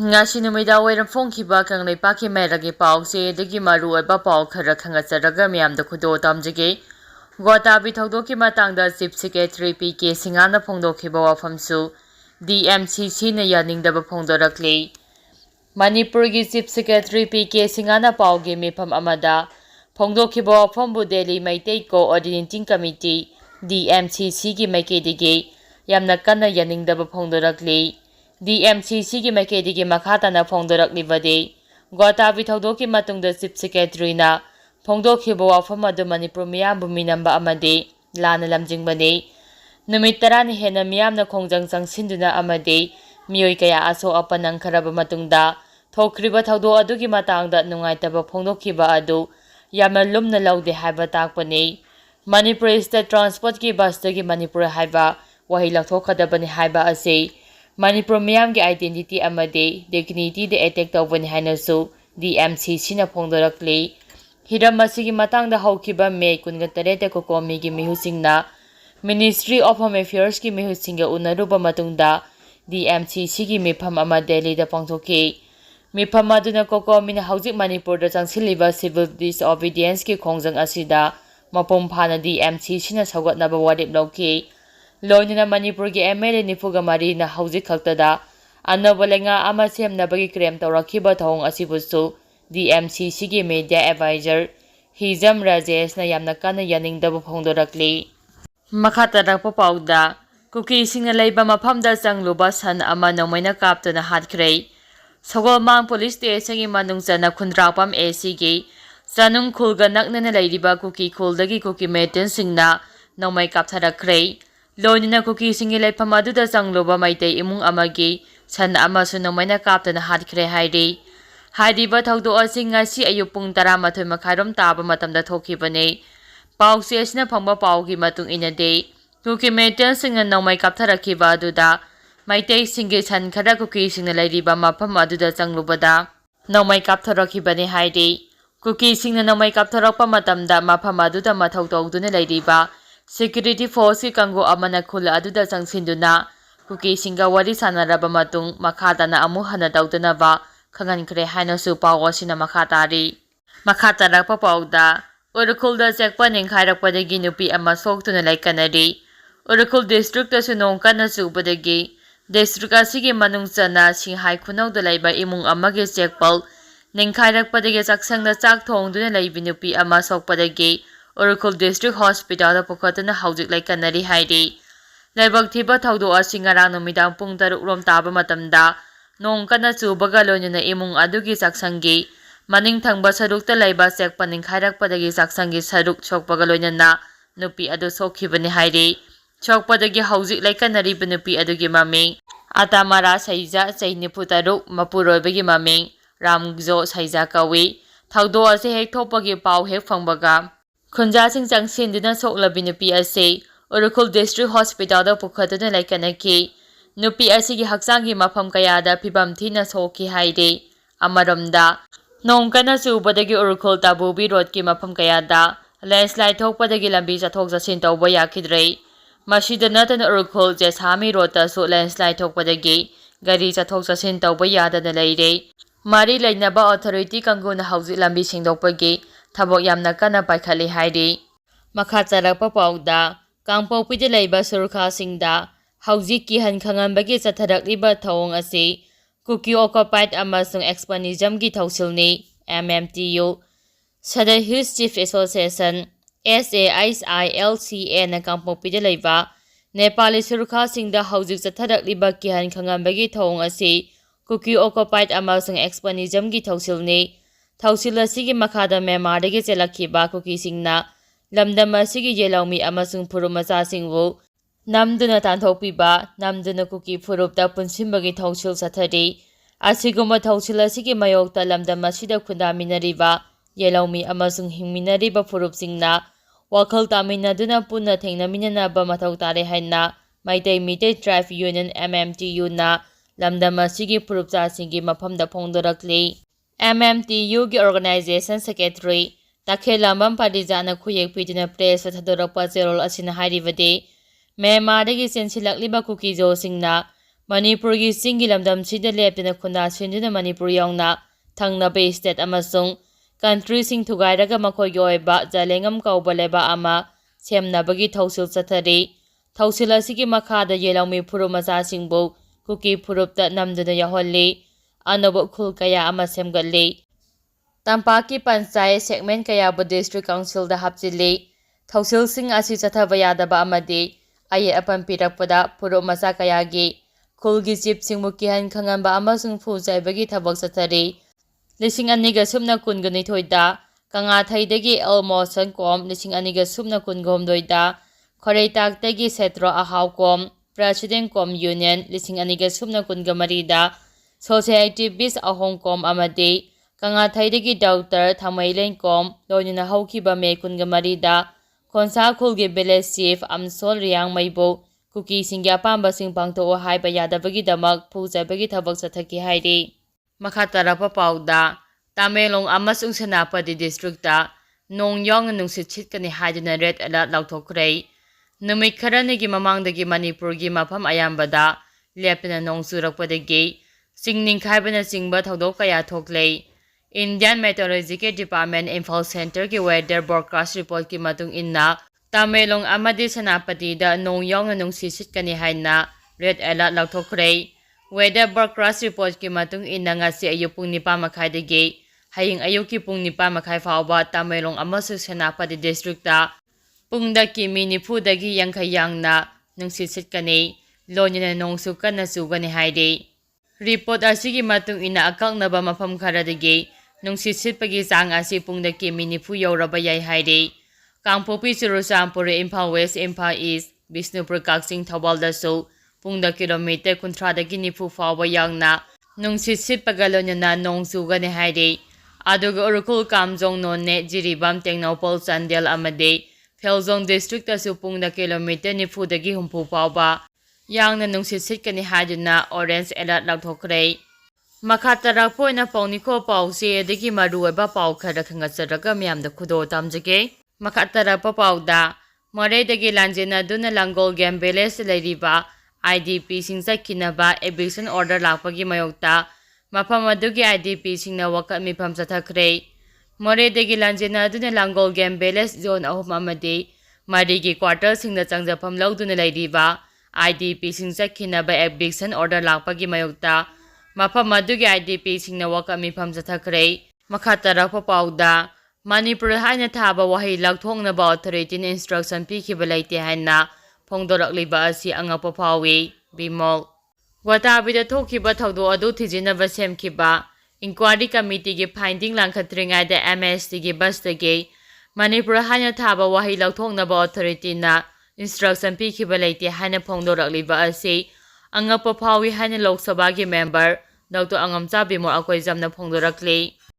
Ngasi numida wairam phongkiba kanglei paki mairagi pause degi maru oiba paw khara khangasaraga miyamda khudo tamjage Gotabi thawdoki matangda Chief Secretary PK Singana phongdokhiba wafamsu DMCC na yaningdaba phongdorakle Manipur gi Chief Secretary PK Singana pawge mifam amada phongdokhiba wafambu Delhi Maitei Coordinating Committee DMCC gi maikedige yamna kanna yaningdaba phongdorakle DMCC gi maikedige makhatana phongdoraklibade Gotabi thawdoki matungda Chief Secretary na phongdokhiba wafam adu Manipur miyambu minamba amade lana lamjingbane numit 10 ni hena miyamna khongjang changsinduna amade miyoi kaya aso apanang kharaba matungda thokriba thawdo adugi matangda nungaitaba phongdokhiba adu yamna lumna laude haiba takpane Manipur State Transport ki bus dagi Manipur haiba wahi laothokhdabani haiba ase Manipur miyamgi identity amade dignity de attack tawbani hainasu DMCC na phongdorakle Hiram masigi matangda haukiba May 13 ko komigi mihusingna Ministry of Home Affairs ki mihusinga unaruba matungda DMCC ki mifam ama Delhi da pangthoke mifam aduna ko komina haujik Manipur da changsiliba civil disobedience ki khongjang asida mapum phana DMCC na sagatnaba warip lauke loinina Manipur gi MLA nifuga mari na haujik khaktada annabalenga ama semnabagi krem tawrakhiba thong asibusu DMCC gi media advisor Hizam Rajesh na yamna kana yaningdaba phongdorakle makhatara papauda Kuki singna leiba mafamda changluba san ama Nongmei kaptuna hatkhrei Sogolmang police station gi manungchana khundrapam AC gi chanung khulga naknana leiriba Kuki khuldagi Kuki meten singna Nongmei kaptharakhrei loinina Kuki singi leifam aduda changluba maitei imung amagi san ama su Nongmei kaptuna hatkhrei hairi Haidiba thawdo asi ngasi ayuk pung 12 makhairom taba matamda thokhibane pause asina phangba pawgi matung inade Kuki metel singna Nongmei kaptharakhiba aduda maitei singi san khara Kuki singna leiriba mafam aduda changlubada Nongmei kaptharakhibane haidi Kuki singna Nongmei kaptharakpa matamda mafam aduda mathau tawduna leiriba security force ki kango amana khula aduda changsinduna Kuki singa wari sanaraba matung makhadana amu hana tawdanaba Khangankre hainasu pawasina makhatari makhatarapa pawda Urukhulda chekpa ninkhairakpadagi nupi ama soktuna laikanari Urukhul district tasu nongkana chubadagi district asigi manungchana singhai khunawda laiba imung amagi chekpal ninkhairakpadagi chaksangna chak thongduna laibi nupi ama sokpadagi Urukhul district hospital da pukhatuna haujik laikanari hairi laibak thiba thawdo asi ngarang numidang pung 3 rom taba matamda Nong kana chubaga loinina imung adugi saksangi maning thangba sarukta laiba chekpa ninkhairakpadagi saksangi saruk chokpaga loinana nupi adu sokhibani hairi chokpadagi haujik laikanari nupi adugi maming atamara saija chainipu taruk mapuroibagi maming ramgjo saija kawi thawdo ase hek thopagi paw hek phangbaga khunja sing changsinduna soklabi nupi ase Urukhul district hospital da pukhatuna laikanaki nupi asigi haksangi mafam kayada phibam thina soki haide amaramda nongkana chubadagi Urukhul tabubi road ki mafam kayada landslide thokpadagi lambi chathok chasin tawba yakhidrei masida natana Urukhul jesami road ta so landslide thokpadagi gari chathok chasin tawba yadana leire mari lainaba authority kanguna hauji lambi singdokpagi thabok yamna kana paikhali haide makhacharakpa pawda kangpokpide leiba surkha singda Haujik ki han khangambagi chatharakliba thawong ase Kuki occupied amasung expanism gi thausilni MMTU Sada Hills Chief Association SAISILCA na kangpokpide leiba Nepali surkha singda haujik chatharakliba ki han khangambagi thawong ase Kuki occupied amasung expanism gi thausilni thausil asigi makhada Myanmardagi chelakhiba Kuki singna lamdam asigi yelaumi amasung purumacha singwu namduna tanthokpiba namduna Kuki phurupta punsimbagi thausil sathari asiguma thausil asigi mayokta lamdam asida khundaminariba yelaumi amasung hingminariba phurupsingna wakhal taminaduna punna thengnaminanaba mathau tare haina Maitei Mitai Tribe Union MMTU na lamdam asigi phurupchasingi mafamda phongdorakle MMTU gi organization secretary Takhelambam Padijana khuyek pidina press thadorakpa cherol asina hairibade Myanmardagi sensilakliba Kuki jo singna ꯃꯅꯤꯄꯨꯔꯒꯤ ꯆꯤꯡꯒꯤ ꯂꯝꯗꯝꯁꯤꯗ ꯂꯦꯞꯇꯅ ꯈꯨꯟꯗꯥ ꯁꯤꯟꯗꯨꯅ ꯃꯅꯤꯄꯨꯔ ꯌꯥꯎꯅ ꯊꯪꯅꯕ state ꯑꯃꯁꯨꯡ ꯀꯟꯇ꯭ꯔꯤꯁꯤꯡ ꯊꯨꯒꯥꯏꯔꯒ ꯃꯈꯣꯏꯒꯤ ꯑꯣꯏꯕ ꯖꯂꯦꯡꯉꯝ ꯀꯧꯕ ꯂꯩꯕꯥꯛ ꯑꯃ ꯁꯦꯝꯅꯕꯒꯤ ꯊꯧꯁꯤꯜ ꯆꯠꯊꯔꯤ꯫ ꯊꯧꯁꯤꯜ ꯑꯁꯤꯒꯤ ꯃꯈꯥꯗ ꯌꯦꯜꯂꯧꯃꯤ ꯐꯨꯔꯨꯞ ꯃꯆꯥꯁꯤꯡꯕꯨ ꯀꯨꯀꯤ ꯐꯨꯔꯨꯞꯇ ꯅꯝꯗꯨꯅ ꯌꯥꯎꯍꯜꯂꯤ, ꯑꯅꯧꯕ ꯈꯨꯜ ꯀꯌꯥ ꯑꯃ ꯁꯦꯝꯒꯠꯂꯤ, ꯇꯝꯄꯥꯛꯀꯤ ꯄꯟꯆꯥꯌꯠ ꯁꯦꯒꯃꯦꯟ ꯀꯌꯥꯕꯨ ꯗꯤꯁꯇ꯭ꯔꯤꯛ ꯀꯥꯎꯟꯁꯤꯜꯗ ꯍꯥꯞꯆꯤꯜꯂꯤ꯫ ꯊꯧꯁꯤꯜꯁꯤꯡ ꯑꯁꯤ ꯆꯠꯊꯕ ꯌꯥꯗꯕ ꯑꯃꯗꯤ ꯑꯌꯦꯠ ꯑꯄꯟ ꯄꯤꯔꯛꯄꯗ ꯐꯨꯔꯨꯞ ꯃꯆꯥ ꯀꯌꯥꯒꯤ ꯈꯨꯜꯒꯤ ꯆꯤꯞꯁꯤꯡꯕꯨ ꯀꯤꯍꯟ ꯈꯪꯍꯟꯕ ꯑꯃꯁꯨꯡ ꯐꯨ ꯆꯩꯕꯒꯤ ꯊꯕꯛ ꯆꯠꯊꯔꯤ꯫ 2019ꯗ ꯀꯪꯉꯥꯊꯩꯗꯒꯤ ꯑꯦꯜꯃꯣꯁꯟ ꯀꯣꯝ, 2019ꯗ ꯈꯣꯔꯩꯇꯥꯛꯇꯒꯤ ꯁꯦꯇ꯭ꯔꯣ ꯑꯍꯥꯎ ꯀꯣꯝ, ꯄ꯭ꯔꯁꯤꯗꯦꯟꯠ ꯀꯣꯝ ꯌꯨꯅꯤꯌꯟ, 2014ꯗ ꯁꯣꯁꯤꯑꯦꯛꯇꯤꯕꯤꯁꯠ ꯑꯍꯣꯝ ꯀꯣꯝ ꯑꯃꯗꯤ ꯀꯪꯉꯥꯊꯩꯗꯒꯤ ꯗꯣꯛꯇꯔ ꯊꯥꯃꯩꯂꯦꯟ ꯀꯣꯝ ꯂꯣꯏꯅꯅ ꯍꯧꯈꯤꯕ ꯃꯦ 14ꯗ ꯈꯣꯟꯁꯥ ꯈꯨꯜꯒꯤ ꯚꯤꯂꯦꯖ ꯆꯤꯐ ꯑꯝꯁꯣꯜ ꯔꯤꯌꯥꯡꯃꯩꯕꯨ ꯀꯨꯀꯤꯁꯤꯡꯒꯤ ꯑꯄꯥꯝꯕꯁꯤꯡ ꯄꯥꯡꯊꯣꯛꯎ ꯍꯥꯏꯕ ꯌꯥꯗꯕꯒꯤꯗꯃꯛ ꯐꯨ ꯆꯩꯕꯒꯤ ꯊꯕꯛ ꯆꯠꯊꯈꯤ ꯍꯥꯏꯔꯤ꯫ ꯃꯈꯥ ꯇꯥꯔꯛꯄ ꯄꯥꯎꯗ ꯇꯃꯦꯡꯂꯣꯡ ꯑꯃꯁꯨꯡ ꯁꯦꯅꯥꯄꯇꯤ ꯗꯤꯁꯇ꯭ꯔꯤꯛꯇ ꯅꯣꯡ ꯌꯥꯎꯅ ꯅꯨꯡꯁꯤꯠ ꯁꯤꯠꯀꯅꯤ ꯍꯥꯏꯗꯨꯅ ꯔꯦꯗ ꯑꯦꯂꯔꯠ ꯂꯥꯎꯊꯣꯛꯈ꯭ꯔꯦ꯫ ꯅꯨꯃꯤꯠ ꯈꯔꯅꯤꯒꯤ ꯃꯃꯥꯡꯗꯒꯤ ꯃꯅꯤꯄꯨꯔꯒꯤ ꯃꯐꯝ ꯑꯌꯥꯝꯕꯗ ꯂꯦꯞꯇꯅ ꯅꯣꯡ ꯆꯨꯔꯛꯄꯗꯒꯤ ꯆꯤꯡ ꯅꯤꯡꯈꯥꯏꯕꯅꯆꯤꯡꯕ ꯊꯧꯗꯣꯛ ꯀꯌꯥ ꯊꯣꯛꯂꯦ꯫ ꯏꯟꯗꯤꯌꯟ ꯃꯦꯇ꯭ꯔꯣꯂꯣꯖꯤꯀꯦꯜ ꯗꯤꯄꯥꯔꯠꯃꯦꯟꯠ ꯏꯝꯐꯥꯜ ꯁꯦꯟꯇꯔꯒꯤ ꯋꯦꯗꯔ ꯕ꯭ꯔꯣꯗꯀꯥꯁꯠ ꯔꯤꯄꯣꯔꯠꯀꯤ ꯃꯇꯨꯡ ꯏꯟꯅ ꯇꯃꯦꯡꯂꯣꯡ ꯑꯃꯗꯤ ꯁꯦꯅꯥꯄꯇꯤꯗ ꯅꯣꯡ ꯌꯥꯎꯅ ꯅꯨꯡꯁꯤꯠ ꯁꯤꯠꯀꯅꯤ ꯍꯥꯏꯅ ꯔꯦꯗ ꯑꯦꯂꯔꯠ ꯂꯥꯎꯊꯣꯛꯈ꯭ꯔꯦ꯫ ꯋꯦꯗꯔ ꯕ꯭ꯔꯣꯗꯀꯥꯁꯠ ꯔꯤꯄꯣꯔꯠꯀꯤ ꯃꯇꯨꯡ ꯏꯟꯅ ꯉꯁꯤ ꯑꯌꯨꯛ ꯄꯨꯡ 9:30ꯗꯒꯤ ꯍꯌꯦꯡ ꯑꯌꯨꯛꯀꯤ ꯄꯨꯡ 9:30 ꯐꯥꯎꯕ ꯇꯃꯦꯡꯂꯣꯡ ꯑꯃꯁꯨꯡ ꯁꯦꯅꯥꯄꯇꯤ ꯗꯤꯁꯇ꯭ꯔꯤꯛꯇ ꯄꯨꯡꯗ ꯀꯤꯃꯤ 40ꯗꯒꯤ 80 ꯌꯥꯡꯅ ꯅꯨꯡꯁꯤꯠ ꯁꯤꯠꯀꯅꯤ, ꯂꯣꯏꯅꯅ ꯅꯣꯡꯁꯨ ꯀꯟꯅ ꯆꯨꯒꯅꯤ ꯍꯥꯏꯔꯤ꯫ ꯔꯤꯄꯣꯔꯠ ꯑꯁꯤꯒꯤ ꯃꯇꯨꯡ ꯏꯟꯅ ꯑꯀꯛꯅꯕ ꯃꯐꯝ ꯈꯔꯗꯒꯤ ꯅꯨꯡꯁꯤꯠ ꯁꯤꯠꯄꯒꯤ ꯆꯥꯡ ꯑꯁꯤ ꯄꯨꯡꯗ ꯀꯤꯃꯤ 40 ꯌꯧꯔꯕ ꯌꯥꯏ ꯍꯥꯏꯔꯤ꯫ ꯀꯥꯡꯄꯣꯛꯄꯤ, ꯆꯨꯔꯆꯥꯟꯄꯨꯔ, ꯏꯝꯐꯥꯜ ꯋꯦꯁ, ꯏꯝꯐꯥꯜ ꯏꯁꯠ, ꯕꯤꯁꯅꯨꯄꯨꯔ, ꯀꯛꯆꯤꯡ, ꯊꯧꯕꯥꯜꯗꯁꯨ ꯄꯨꯡꯗ ꯀꯤꯂꯣꯃꯤꯇꯔ 30ꯗꯒꯤ 40 ꯐꯥꯎꯕ ꯌꯥꯡꯅ ꯅꯨꯡꯁꯤꯠ ꯁꯤꯠꯄꯒ ꯂꯣꯏꯅꯅ ꯅꯣꯡ ꯆꯨꯒꯅꯤ ꯍꯥꯏꯔꯤ꯫ ꯑꯗꯨꯒ ꯎꯔꯈꯨꯜ, ꯀꯥꯝꯖꯣꯡ, ꯅꯣꯅꯦ, ꯖꯤꯔꯤꯕꯥꯝ, ꯇꯦꯡꯅꯧꯄꯜ, ꯆꯥꯟꯗꯦꯜ ꯑꯃꯗꯤ ꯐꯦꯜꯖꯣꯡ ꯗꯤꯁꯇ꯭ꯔꯤꯛꯇꯁꯨ ꯄꯨꯡꯗ ꯀꯤꯂꯣꯃꯤꯇꯔ 40ꯗꯒꯤ 60 ꯐꯥꯎꯕ ꯌꯥꯡꯅ ꯅꯨꯡꯁꯤꯠ ꯁꯤꯠꯀꯅꯤ ꯍꯥꯏꯗꯨꯅ ꯑꯣꯔꯦꯟꯖ ꯑꯦꯂꯔꯠ ꯂꯥꯎꯊꯣꯛꯈ꯭ꯔꯦ꯫ ꯃꯈꯥ ꯇꯥꯔꯛꯄ ꯑꯣꯏꯅ ꯄꯥꯎꯅꯤꯡꯈꯣ ꯄꯥꯎꯆꯦꯗꯒꯤ ꯃꯔꯨꯑꯣꯏꯕ ꯄꯥꯎ ꯈꯔ ꯈꯪꯒꯠꯆꯔꯒ ꯃꯌꯥꯝꯗ ꯈꯨꯗꯣꯜ ꯇꯝꯖꯒꯦ꯫ ꯃꯈꯥ ꯇꯥꯔꯛꯄ ꯄꯥꯎꯗ ꯃꯣꯔꯦꯗꯒꯤ ꯂꯥꯟꯖꯦꯟꯅꯗꯨꯅ ꯂꯥꯡꯒꯣꯜ ꯒꯦꯝ ꯚꯤꯂꯦꯖꯇ ꯂꯩꯔꯤꯕ IDPꯁꯤꯡ ꯆꯠꯈꯤꯅꯕ ꯑꯦꯚꯤꯛꯁꯟ ꯑꯣꯔꯗꯔ ꯂꯥꯛꯄꯒꯤ ꯃꯥꯌꯣꯛꯇ ꯃꯐꯝ ꯑꯗꯨꯒꯤ IDPꯁꯤꯡꯅ ꯋꯥꯀꯠ ꯃꯤꯐꯝ ꯆꯠꯊꯈ꯭ꯔꯦ꯫ ꯃꯣꯔꯦꯗꯒꯤ ꯂꯥꯟꯖꯦꯟꯅꯗꯨꯅ ꯂꯥꯡꯒꯣꯜ ꯒꯦꯝ ꯚꯤꯂꯦꯖ ꯖꯣꯟ 3 ꯑꯃꯗꯤ 4ꯒꯤ ꯀ꯭ꯋꯥꯔꯇꯔꯁꯤꯡꯗ ꯆꯪꯖꯐꯝ ꯂꯧꯗꯨꯅ ꯂꯩꯔꯤꯕ IDPꯁꯤꯡ ꯆꯠꯈꯤꯅꯕ ꯑꯦꯚꯤꯛꯁꯟ ꯑꯣꯔꯗꯔ ꯂꯥꯛꯄꯒꯤ ꯃꯥꯌꯣꯛꯇ ꯃꯐꯝ ꯑꯗꯨꯒꯤ IDPꯁꯤꯡꯅ ꯋꯥꯀꯠ ꯃꯤꯐꯝ ꯆꯠꯊꯈ꯭ꯔꯦ꯫ ꯃꯈꯥ ꯇꯥꯔꯛꯄ ꯄꯥꯎꯗ ꯃꯅꯤꯄꯨꯔ ꯍꯥꯏꯅ ꯊꯥꯕ ꯋꯥꯍꯩ ꯂꯧꯊꯣꯛꯅꯕ ꯑꯣꯊꯣꯔꯤꯇꯤꯅ ꯏꯟꯁꯇ꯭ꯔꯛꯁꯟ ꯄꯤꯈꯤꯕ ꯂꯩꯇꯦ ꯍꯥꯏꯅ ꯐꯣꯡꯗꯣꯔꯛꯂꯤꯕ ꯑꯁꯤ ꯑꯉꯛꯄ ꯐꯥꯎꯏ꯫ ꯕꯤꯃꯣꯜ ꯋꯥꯇꯥꯕꯤꯗ ꯊꯣꯛꯈꯤꯕ ꯊꯧꯗꯣꯛ ꯑꯗꯨ ꯊꯤꯖꯤꯟꯅꯕ ꯁꯦꯝꯈꯤꯕ ꯏꯟꯀ꯭ꯋꯥꯔꯤ ꯀꯃꯤꯇꯤꯒꯤ ꯐꯥꯏꯟꯗꯤꯡ ꯂꯥꯡꯈꯠꯇ꯭ꯔꯤꯉꯩꯗ MSTꯒꯤ ꯕꯁꯇꯒꯤ ꯃꯅꯤꯄꯨꯔ ꯍꯥꯏꯅ ꯊꯥꯕ ꯋꯥꯍꯩ ꯂꯧꯊꯣꯛꯅꯕ ꯑꯣꯊꯣꯔꯤꯇꯤꯅ ꯏꯟꯁꯇ꯭ꯔꯛꯁꯟ ꯄꯤꯈꯤꯕ ꯂꯩꯇꯦ ꯍꯥꯏꯅ ꯐꯣꯡꯗꯣꯔꯛꯂꯤꯕ ꯑꯁꯤ ꯑꯉꯛꯄ ꯐꯥꯎꯏ ꯍꯥꯏꯅ ꯂꯣꯛ ꯁꯚꯥꯒꯤ ꯃꯦꯝꯕꯔ ꯗꯣꯛꯇꯔ ꯑꯉꯝꯆꯥ ꯕꯤꯃꯣꯜ ꯑꯀꯣꯏꯖꯝꯅ ꯐꯣꯡꯗꯣꯔꯛꯂꯤ꯫